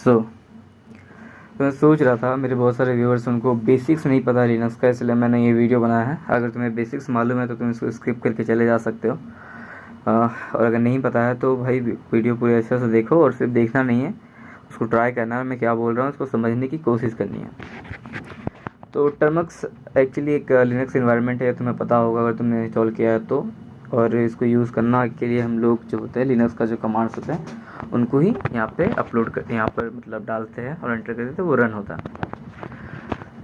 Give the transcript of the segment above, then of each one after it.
सो तो मैं सोच रहा था मेरे बहुत सारे व्यूअर्स उनको बेसिक्स नहीं पता लिनक्स का, इसलिए मैंने ये वीडियो बनाया है। अगर तुम्हें बेसिक्स मालूम है तो तुम इसको स्किप करके चले जा सकते हो, और अगर नहीं पता है तो भाई वीडियो पूरे अच्छे से देखो, और सिर्फ देखना नहीं है, उसको ट्राई करना है, मैं क्या बोल रहा हूँ उसको समझने की कोशिश करनी है। तो टर्मक्स एक्चुअली एक लिनक्स इन्वायरमेंट है, तुम्हें पता होगा अगर तुमने इंस्टॉल किया है तो। और इसको यूज़ करना के लिए हम लोग जो होते हैं लिनक्स का जो कमांड्स होते हैं उनको ही यहाँ पे अपलोड करते हैं, यहाँ पर मतलब डालते हैं और एंटर करते हैं तो वो रन होता है।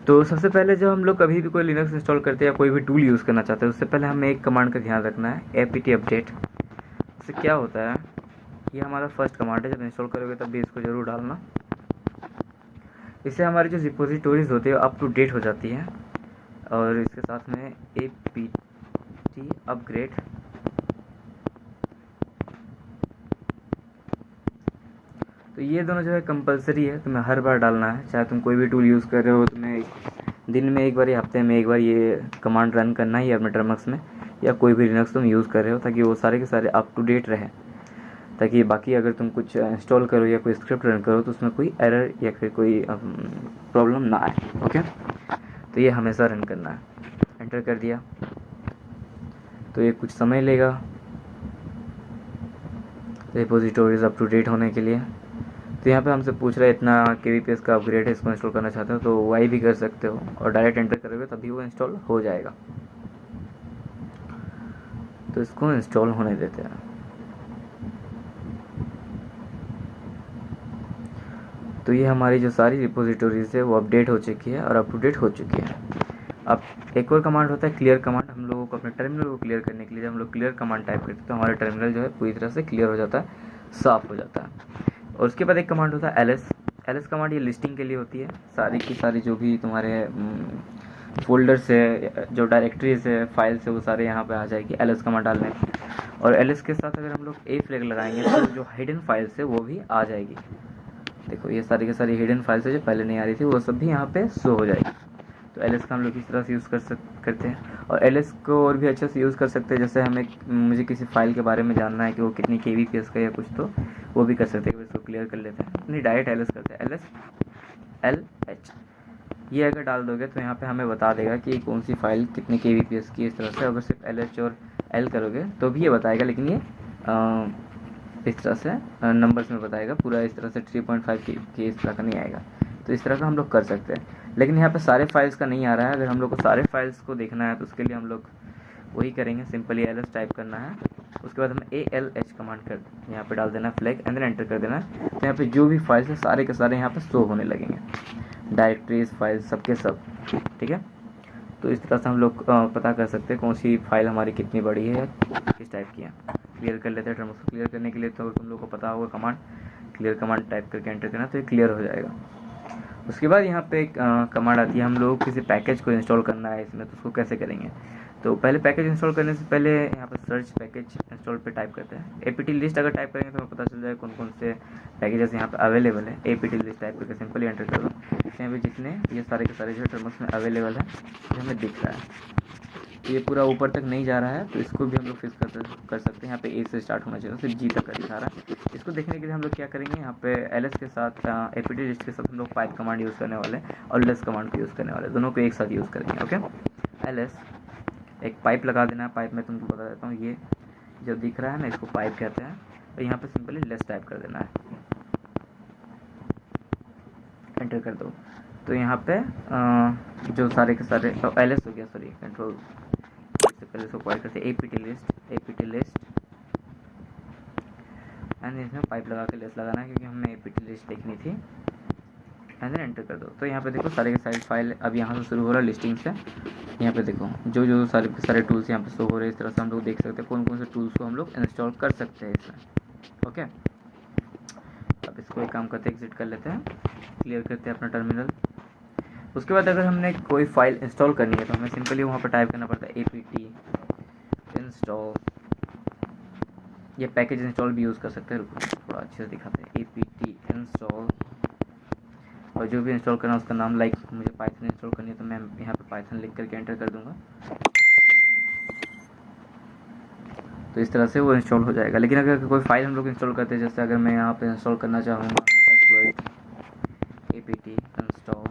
तो सबसे पहले जब हम लोग कभी भी कोई लिनक्स इंस्टॉल करते हैं या कोई भी टूल यूज़ करना चाहते हैं, उससे पहले हमें एक कमांड का ध्यान रखना है, apt अपडेट। उससे क्या होता है, ये हमारा फर्स्ट कमांड है, जब इंस्टॉल करोगे तब भी इसको ज़रूर डालना। इससे हमारी जो रिपोजिटोरीज होती है अप टू डेट हो जाती है, और इसके साथ में apt अपग्रेड तो ये दोनों जो है कंपलसरी है, तुम्हें हर बार डालना है। चाहे तुम कोई भी टूल यूज़ कर रहे हो, तुम्हें दिन में एक बार या हफ्ते में एक बार ये कमांड रन करना ही है अपने टर्मक्स में, या कोई भी लिनक्स तुम यूज़ कर रहे हो, ताकि वो सारे के सारे अप टू डेट रहे, ताकि बाकी अगर तुम कुछ इंस्टॉल करो या कोई स्क्रिप्ट रन करो तो उसमें कोई एरर या फिर कोई प्रॉब्लम ना आए। ओके, तो ये हमेशा रन करना है। एंटर कर दिया तो ये कुछ समय लेगा रिपोजिटोरीज अप टू डेट होने के लिए। तो यहाँ पे हमसे पूछ रहा है इतना kbps का अपग्रेड है, इसको इंस्टॉल करना चाहते हो तो वाई भी कर सकते हो, और डायरेक्ट एंटर करोगे तभी वो इंस्टॉल हो जाएगा। तो इसको इंस्टॉल होने देते हैं। तो ये हमारी जो सारी रिपोजिटोरीज है वो अपडेट हो चुकी है और अप टू डेट हो चुकी है। अब एक और कमांड होता है क्लियर कमांड। हम लोगों को अपने टर्मिनल को क्लियर करने के लिए जब हम लोग क्लियर कमांड टाइप करते हैं तो हमारा टर्मिनल जो है पूरी तरह से क्लियर हो जाता है, साफ़ हो जाता है। और उसके बाद एक कमांड होता है एल एस कमांड। ये लिस्टिंग के लिए होती है, सारी की सारी जो भी तुम्हारे फोल्डर्स है, जो डायरेक्टरीज है, फाइल्स है, वो सारे यहाँ पे आ जाएगी एल एस कमांड डालने। और एल एस के साथ अगर हम लोग ए फ्लैग लगाएंगे तो जो हिडन फाइल्स है वो भी आ जाएगी। देखो ये सारी की सारी हिडन फाइल्स है जो पहले नहीं आ रही थी, वो सब भी यहाँ पे शो हो जाएगी। तो एल एस का हम लोग इस तरह से यूज़ करते हैं। और एल एस को और भी अच्छे से यूज़ कर सकते हैं, जैसे मुझे किसी फाइल के बारे में जानना है कि वो कितनी kbps का या कुछ, तो वो भी कर सकते हैं। इसको क्लियर कर लेते हैं, नहीं डायरेक्ट एल एस करते हैं, LH ये अगर डाल दोगे तो यहाँ पे हमें बता देगा कि कौन सी फाइल कितनी kbps की। इस तरह से अगर सिर्फ LH और L करोगे तो भी ये बताएगा, लेकिन ये इस तरह से नंबर्स में बताएगा, पूरा इस तरह से 3.5 की इस तरह का नहीं आएगा। तो इस तरह का हम लोग कर सकते हैं, लेकिन यहाँ पे सारे फाइल्स का नहीं आ रहा है। अगर हम लोग को सारे फाइल्स को देखना है तो उसके लिए हम लोग वही करेंगे, सिंपली LS टाइप करना है। उसके बाद हमें ALH कमांड कर यहाँ पे डाल देना फ्लैग, एंड देन एंटर कर देना। तो यहाँ पे जो भी फाइल्स है सारे के सारे यहाँ पे शो होने लगेंगे, डायरेक्टरीज फाइल्स सबके सब, ठीक है। तो इस तरह से हम लोग पता कर सकते हैं कौन सी फाइल हमारी कितनी बड़ी है या किस टाइप की है। क्लियर कर लेते हैं टर्म्स को। क्लियर करने के लिए तो तुम लोग को पता होगा कमांड क्लियर कमांड टाइप करके एंटर करना, तो ये क्लियर हो जाएगा। उसके बाद यहाँ पे एक कमांड आती है, हम लोग किसी पैकेज को इंस्टॉल करना है इसमें, तो उसको कैसे करेंगे। तो पहले पैकेज इंस्टॉल करने से पहले यहाँ पर सर्च पैकेज इंस्टॉल पे टाइप करते हैं। apt लिस्ट अगर टाइप करेंगे तो हमें पता चल जाएगा कौन कौन से पैकेजेस यहाँ पे अवेलेबल है। apt लिस्ट टाइप करके सिंपली एंटर कर दो। यहाँ पे जितने ये सारे के सारे जो टर्म्स में अवेलेबल है ये हमें दिख रहा है। ये पूरा ऊपर तक नहीं जा रहा है, तो इसको भी हम लोग फिक्स कर सकते हैं। यहाँ पे ए से स्टार्ट होना चाहिए, सिर्फ जी तक का दिखा रहा है। इसको देखने के लिए हम लोग क्या करेंगे, यहाँ पे एल के साथ apt लिस्ट के साथ हम लोग पाइप कमांड यूज़ करने वाले और लेस कमांड को यूज़ करने वाले, दोनों को एक साथ यूज़ करेंगे। ओके, एल एक पाइप लगा देना है। पाइप में तुमको बता देता हूँ, ये जो दिख रहा है ना इसको पाइप कहते हैं। तो यहाँ पे सिंपली लेस टाइप कर देना है, एंटर कर दो। तो यहाँ पे जो सारे के सारे एल हो गया, सॉरी कंट्रोल से पहले इसको क्वाइट करते हैं apt लिस्ट एंड इसमें पाइप लगा के लेस लगाना है, क्योंकि हमें apt लिस्ट देखनी थी। एंड देन एंटर कर दो। तो यहाँ पे देखो सारे के सारे फाइल अब यहाँ से शुरू हो रहा है लिस्टिंग से। यहाँ पे देखो जो जो सारे के सारे टूल्स यहाँ पे शो हो रहे हैं। इस तरह से हम लोग देख सकते हैं कौन कौन से टूल्स को हम लोग इंस्टॉल कर सकते हैं इसमें। ओके, अब इसको एक काम करते हैं, एग्जिट कर लेते हैं, क्लियर करते हैं अपना टर्मिनल। उसके बाद अगर हमने कोई फाइल इंस्टॉल करनी है तो हमें सिंपली वहाँ पर टाइप करना पड़ता है apt इंस्टॉल। ये पैकेज इंस्टॉल भी यूज़ कर सकते हैं, थोड़ा अच्छे से दिखाते हैं, apt इंस्टॉल। और जो भी इंस्टॉल करना है उसका नाम, लाइक मुझे पाइथन इंस्टॉल करनी है तो मैं यहाँ पे पाइथन लिख करके एंटर कर दूंगा। तो इस तरह से वो इंस्टॉल हो जाएगा। लेकिन अगर कोई फाइल हम लोग इंस्टॉल करते हैं, जैसे अगर मैं यहाँ पे इंस्टॉल करना चाहूँगा मेटास्प्लॉइट, apt install,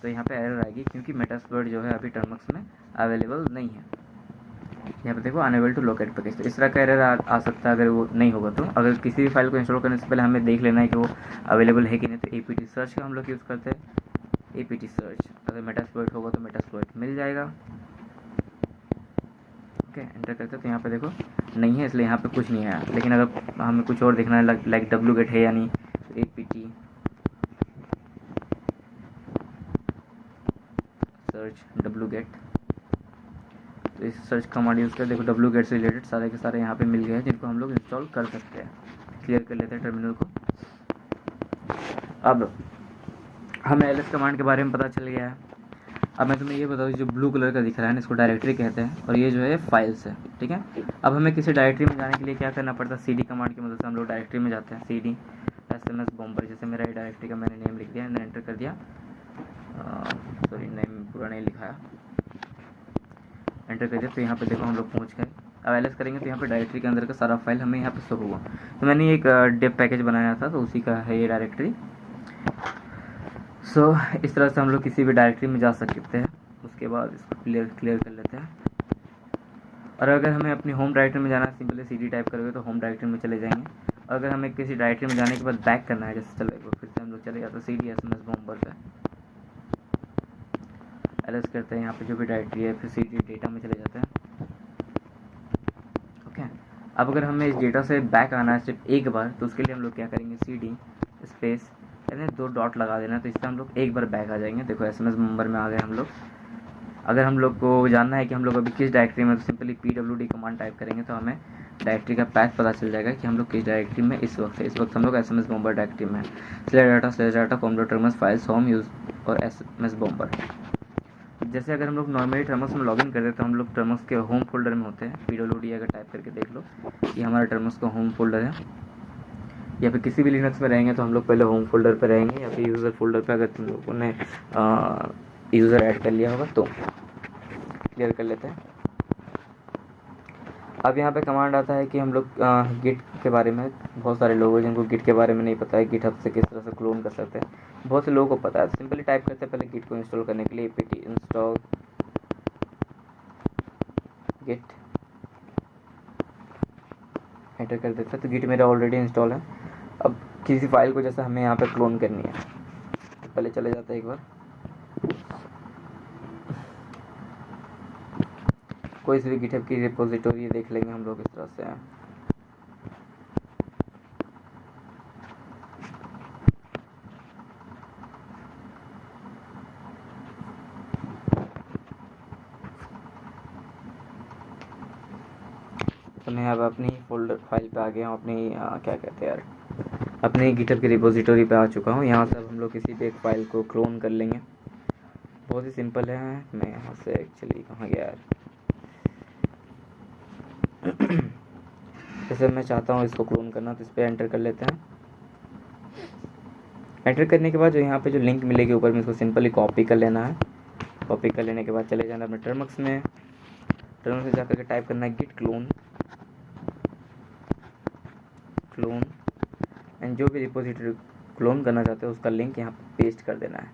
तो यहाँ पे एरर आएगी क्योंकि मेटास्प्लॉइट जो है अभी टर्मक्स में अवेलेबल नहीं है। यहाँ पे देखो अनेबल टू लोकेट पैकेज, तो इस तरह का एरर आ सकता है अगर वो नहीं होगा। तो अगर किसी भी फाइल को इंस्टॉल करने से पहले हमें देख लेना है कि वो अवेलेबल है कि नहीं। तो apt सर्च का हम लोग यूज़ करते हैं, apt सर्च। अगर मेटास्प्लॉइट होगा तो मेटास्प्लॉइट मिल जाएगा। ओके, एंटर करते हैं तो यहाँ पे देखो नहीं है, इसलिए यहाँ पे कुछ नहीं आया। लेकिन अगर हमें कुछ और देखना है लाइक wget है या नहीं, तो apt सर्च wget, तो इस सर्च कमांड यूज़ कर देखो wget से रिलेटेड सारे के सारे यहाँ पे मिल गए हैं जिनको हम लोग इंस्टॉल कर सकते हैं। क्लियर कर लेते हैं टर्मिनल को। अब हमें ls कमांड के बारे में पता चल गया है। अब मैं तुम्हें ये बताऊँ, जो ब्लू कलर का दिख रहा है ना, इसको डायरेक्टरी कहते हैं, और ये जो है फाइल्स है, ठीक है। अब हमें किसी डायरेक्टरी में जाने के लिए क्या करना पड़ता है, cd कमांड की मदद से हम लोग डायरेक्टरी में जाते हैं। cd SMS बॉम्बर, जैसे मेरा ये डायरेक्टरी का मैंने नेम लिख दिया, मैंने एंटर कर दिया, सॉरी नेम पूरा नहीं लिखाया, एंटर कर दिया। तो यहाँ पे देखो हम लोग पहुँच गए। अब एलएस करेंगे तो यहाँ पे डायरेक्टरी के अंदर का सारा फाइल हमें यहाँ पे शो होगा। तो मैंने एक डेप पैकेज बनाया था, तो उसी का है ये डायरेक्टरी। सो इस तरह से हम लोग किसी भी डायरेक्टरी में जा सकते हैं। उसके बाद इसको क्लियर कर लेते हैं। और अगर हमें अपनी होम डायरेक्टरी में जाना है, सिंपली cd टाइप करोगे तो होम डायरेक्टरी में चले जाएंगे। और अगर हमें किसी डायरेक्टरी में जाने के बाद बैक करना है, जैसे चले फिर से हम लोग चले जाते हैं cd SMS बॉम्बर पे, एलएस करते हैं, यहाँ पे जो भी डायरेक्टरी है, फिर cd डेटा में चले जाते हैं। ओके, अब अगर हमें इस डेटा से बैक आना है सिर्फ एक बार, तो उसके लिए हम लोग क्या करेंगे, cd स्पेस यानी 2 डॉट लगा देना, तो इससे हम लोग एक बार बैक आ जाएंगे। देखो SMS बॉम्बर में आ गए हम लोग। अगर हम लोग को जानना है कि हम लोग अभी किस डायरेक्टरी में, तो सिंपली pwd कमांड टाइप करेंगे तो हमें डायरेक्टरी का पैथ पता चल जाएगा कि हम लोग किस डायरेक्टरी में इस वक्त है। इस वक्त हम लोग SMS बॉम्बर डायरेक्टरी में /data com.terminus files home use और SMS बॉम्बर। जैसे अगर हम लोग नॉर्मली टर्मक्स में लॉगिन करते हैं तो हम लोग टर्मक्स के होम फोल्डर में होते हैं। pwd अगर टाइप करके देख लो, ये हमारा टर्मक्स का होम फोल्डर है। या फिर किसी भी लिनक्स में रहेंगे तो हम लोग पहले होम फोल्डर पे रहेंगे, या फिर यूज़र फोल्डर पे अगर तुम लोगों ने यूज़र ऐड कर लिया होगा तो। क्लियर कर लेते हैं। अब यहाँ पे कमांड आता है कि हम लोग गिट के बारे में, बहुत सारे लोग हैं जिनको गिट के बारे में नहीं पता है, गिटहब से किस तरह से क्लोन कर सकते हैं। बहुत से लोगों को पता है। सिंपली टाइप करते हैं पहले गिट को इंस्टॉल करने के लिए, apt इंस्टॉल गिट, एंटर कर देते हैं। तो गिट मेरा ऑलरेडी इंस्टॉल है। अब किसी फाइल को जैसे हमें यहाँ पे क्लोन करनी है, तो पहले चले जाते हैं एक बार, कोई सी भी गिटहब की रिपोजिटोरी देख लेंगे हम लोग इस तरह से। तो मैं अब अपनी फोल्डर फाइल पे आ गया हूँ, अपनी क्या कहते हैं यार, अपनी गिटहब की रिपोजिटोरी पे आ चुका हूँ। यहाँ से अब हम लोग किसी भी एक फाइल को क्लोन कर लेंगे। बहुत ही सिंपल है। मैं यहाँ से एक्चुअली कहाँ गया यार, जैसे मैं चाहता हूँ इसको क्लोन करना, तो इस पर एंटर कर लेते हैं। एंटर करने के बाद जो यहाँ पे जो लिंक मिलेगी ऊपर में, इसको सिंपली कॉपी कर लेना है। कॉपी कर लेने के बाद चले जाना अपने टर्मक्स में, टर्मक्स में जाकर के टाइप करना है git clone एंड जो भी रिपोजिटरी क्लोन करना चाहते हो उसका लिंक यहाँ पे पेस्ट कर देना है,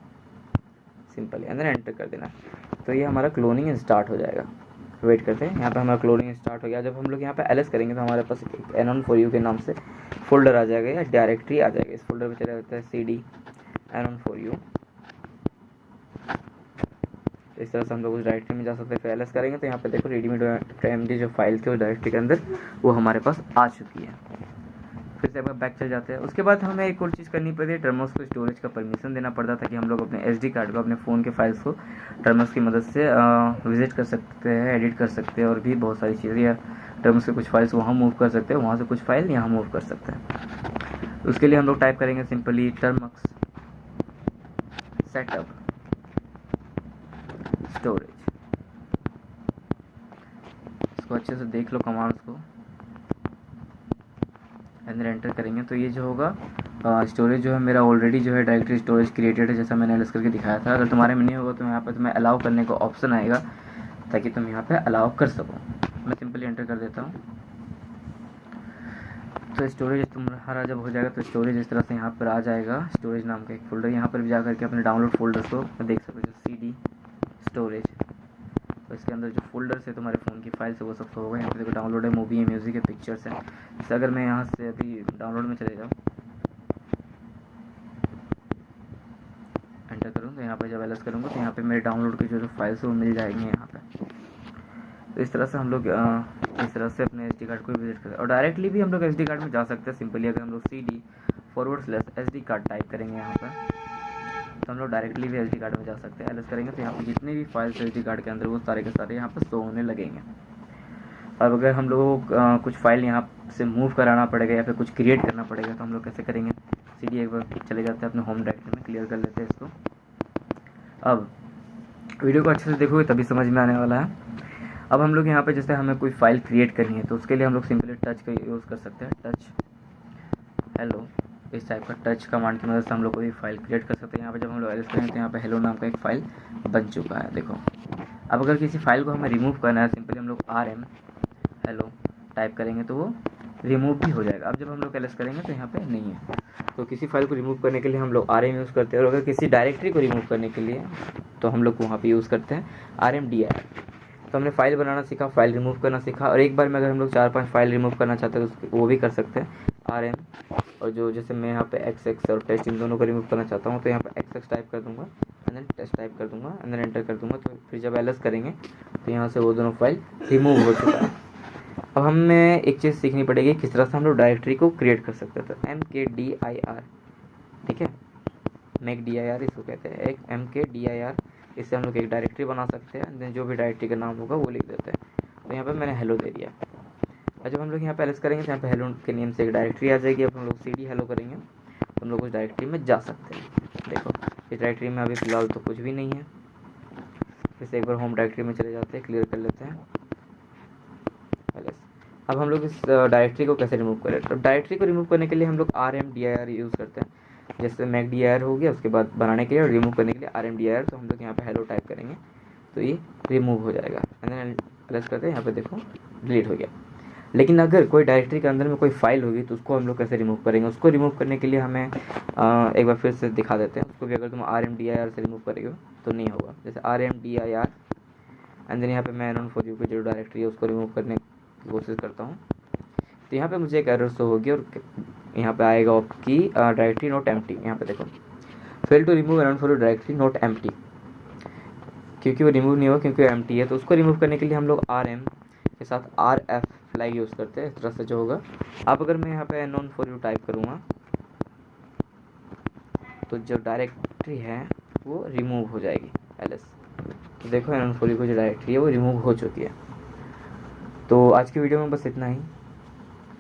सिंपली अंदर एंटर कर देना है। तो ये हमारा क्लोनिंग स्टार्ट हो जाएगा। वेट करते हैं, यहाँ पे हमारा क्लोनिंग स्टार्ट हो गया। जब हम लोग यहाँ पे ls करेंगे तो हमारे पास एक anon4u के नाम से फोल्डर आ जाएगा या डायरेक्टरी आ जाएगा। इस फोल्डर में चला जाता है cd anon4u। इस तरह से हम लोग उस डायरेक्टरी में जा सकते हैं। फिर ls करेंगे तो यहाँ पे देखो readme.md जो फाइल थी उस डायरेक्टरी के अंदर वो हमारे पास आ चुकी है। फिर से बैक चल जाते हैं। उसके बाद हमें एक और चीज़ करनी पड़ती है, टर्मक्स को स्टोरेज का परमिशन देना पड़ता था कि हम लोग अपने SD कार्ड को, अपने फ़ोन के फाइल्स को टर्मक्स की मदद से विजिट कर सकते हैं, एडिट कर सकते हैं, और भी बहुत सारी चीज़ें, या टर्मक्स के कुछ फाइल्स वहाँ मूव कर सकते हैं, वहाँ से कुछ फाइल यहाँ मूव कर सकते हैं। उसके लिए हम लोग टाइप करेंगे सिंपली टर्मक्स सेटअप स्टोरेज। इसको अच्छे से देख लो कमांड्स को, अंदर एंटर करेंगे तो ये जो होगा स्टोरेज जो है मेरा ऑलरेडी जो है डायरेक्टरी स्टोरेज क्रिएटेड है, जैसा मैंने एलएस करके दिखाया था। अगर तुम्हारे में नहीं होगा तो यहाँ पे तुम्हें अलाउ करने का ऑप्शन आएगा ताकि तुम यहाँ पे अलाउ कर सको। मैं सिंपली एंटर कर देता हूँ। तो स्टोरेज तुम्हारा जब हो जाएगा तो स्टोरेज इस तरह से यहाँ पर आ जाएगा। स्टोरेज नाम का एक फ़ोल्डर, यहाँ पर भी जा करके अपने डाउनलोड फोल्डर्स को देख सकते हो, CD स्टोरेज। तो इसके अंदर जो फोल्डर्स है तुम्हारे फ़ोन की फाइल्स है वो सब होगा। यहाँ पे देखो डाउनलोड है, मूवी है, म्यूज़िक है, पिक्चर्स है। जैसे अगर मैं यहाँ से अभी डाउनलोड में चले जाऊँ, एंटर करूँ, तो यहाँ पर जब एलएस करूँगा तो यहाँ पे मेरे डाउनलोड की जो फाइल्स है वो मिल जाएंगे यहाँ पे। तो इस तरह से हम लोग इस तरह से अपने SD कार्ड को विजिट करते हैं। और डायरेक्टली भी हम लोग SD कार्ड में जा सकते हैं। सिंपली अगर हम लोग CD/SD कार्ड टाइप करेंगे यहाँ पर, तो हम लोग डायरेक्टली भी SD कार्ड में जा सकते हैं। एलएस करेंगे तो यहाँ पर जितने भी फाइल्स SD कार्ड के अंदर वो सारे के सारे यहाँ पर शो होने लगेंगे। अब अगर हम लोगों को कुछ फाइल यहाँ से मूव कराना पड़ेगा या फिर कुछ क्रिएट करना पड़ेगा तो हम लोग कैसे करेंगे? CD एक बार चले जाते हैं अपने होम डायरेक्टरी में, क्लियर कर लेते हैं इसको। अब वीडियो को अच्छे से देखोगे तभी समझ में आने वाला है। अब हम लोग यहाँ पे जैसे हमें कोई फाइल क्रिएट करनी है तो उसके लिए हम लोग सिंपली टच का यूज़ कर सकते हैं। टच हेलो, इस टाइप का टच कमांड की मदद से हम लोग कोई फाइल क्रिएट कर सकते हैं। यहाँ पे जब हम लोग एडिट करेंगे तो यहाँ पे हेलो नाम का एक फ़ाइल बन चुका है, देखो। अब अगर किसी फाइल को हमें रिमूव करना है, सिंपली हम लोग RM हेलो टाइप करेंगे तो वो रिमूव भी हो जाएगा। अब जब हम लोग एलएस करेंगे तो यहाँ पे नहीं है। तो किसी फाइल को रिमूव करने के लिए हम लोग RM यूज़ करते हैं, और अगर किसी डायरेक्टरी को रिमूव करने के लिए तो हम लोग वहाँ पे यूज़ करते हैं RMDIR। तो हमने फाइल बनाना सीखा, फाइल रिमूव करना सीखा, और एक बार में अगर हम लोग 4-5 फाइल रिमूव करना चाहते हैं तो वो भी कर सकते हैं RM। और जो जैसे मैं यहाँ पे XX और टेस्ट इन दोनों को रिमूव करना चाहता हूँ तो यहाँ पे XX टाइप कर दूँगा, एंड देन टेस्ट टाइप कर दूँगा, एंड देन एंटर कर दूँगा। तो फिर जब एलएस करेंगे तो यहाँ से वो दोनों फाइल रिमूव हो चुका है। अब हमें एक चीज़ सीखनी पड़ेगी किस तरह से हम लोग डायरेक्टरी को क्रिएट कर सकते हैं। तो MKDIR, ठीक है, MKDIR इसको कहते हैं, एक MKDIR। इससे हम लोग एक डायरेक्टरी बना सकते हैं, देन जो भी डायरेक्टरी का नाम होगा वो लिख देते हैं। तो यहाँ पे मैंने हेलो दे दिया। और जब हम लोग यहाँ पे एलएस करेंगे तो यहाँ पे हेलो के नेम से एक डायरेक्टरी आ जाएगी। अब हम लोग CD हेलो करेंगे तो हम लोग उस डायरेक्टरी में जा सकते हैं। देखो इस डायरेक्टरी में अभी फ़िलहाल तो कुछ भी नहीं है। फिर से एक बार होम डायरेक्टरी में चले जाते हैं, क्लियर कर लेते हैं एलएस। अब हम लोग इस डायरेक्टरी को कैसे रिमूव करें? तो डायरेक्टरी को रिमूव करने के लिए हम लोग RMDIR यूज़ करते हैं। जैसे MKDIR हो गया, उसके बाद बनाने के लिए और रिमूव करने के लिए RMDIR। तो हम लोग यहाँ पे हेलो टाइप करेंगे तो ये रिमूव हो जाएगा, एंड देन एलएस करते हैं। यहाँ पे देखो डिलीट हो गया। लेकिन अगर कोई डायरेक्टरी के अंदर में कोई फाइल होगी तो उसको हम लोग कैसे रिमूव करेंगे? उसको रिमूव करने के लिए हमें एक बार फिर से दिखा देते हैं। उसको भी अगर तुम RMDIR से रिमूव करेंगे तो नहीं होगा। जैसे RMDIR, एंड देन यहाँ पे मैं unknown4u की जो डायरेक्टरी है उसको रिमूव करने की कोशिश करता हूँ। तो यहाँ पे मुझे एक एरर शो होगी और यहाँ पे आएगा कि डायरेक्टरी नॉट एम्प्टी। यहाँ पे देखो fail to remove unknown4u directory not empty, क्योंकि वो रिमूव नहीं हुआ क्योंकि वो एम्प्टी है। तो उसको रिमूव करने के लिए हम लोग RM के साथ RF फ्लैग यूज़ करते हैं। इस तरह से जो होगा, अब अगर मैं यहाँ पे unknown4u टाइप करूँगा तो जो डायरेक्टरी है वो रिमूव हो जाएगी एलएस। तो देखो unknown4u की जो डायरेक्टरी है वो रिमूव हो चुकी है। तो आज की वीडियो में बस इतना ही।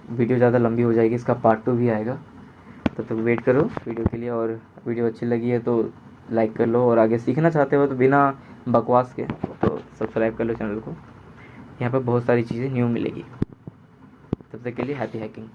वीडियो ज़्यादा लंबी हो जाएगी, इसका पार्ट 2 भी आएगा। तब तक वेट करो वीडियो के लिए। और वीडियो अच्छी लगी है तो लाइक कर लो, और आगे सीखना चाहते हो तो बिना बकवास के तो सब्सक्राइब कर लो चैनल को। यहाँ पर बहुत सारी चीज़ें न्यू मिलेगी। तब तक के लिए हैप्पी हैकिंग।